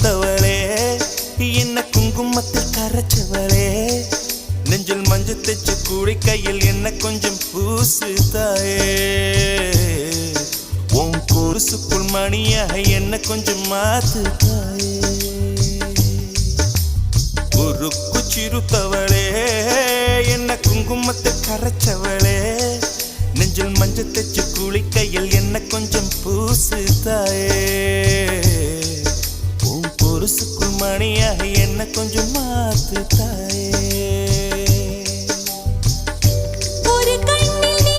சிறுத்தவளே என்ன குங்குமத்தில் கரைச்சவளே நெஞ்சில் மஞ்சள் தைச்சு கூடி கையில் என்ன கொஞ்சம் பூசு தாயே உன் கொலுசுக்குள் மணியாக என்ன கொஞ்சம் மாத்து தாயே உருக்கு சிறுத்தவளே என்ன குங்குமத்தை கரைச்சவளே நெஞ்சில் மஞ்சள் தைச்சு கூலி கையில் என்ன கொஞ்சம் பூசு தாயே உன் கொலுசுக்குள் மணியாக என்ன கொஞ்சம் மாத்து தாயே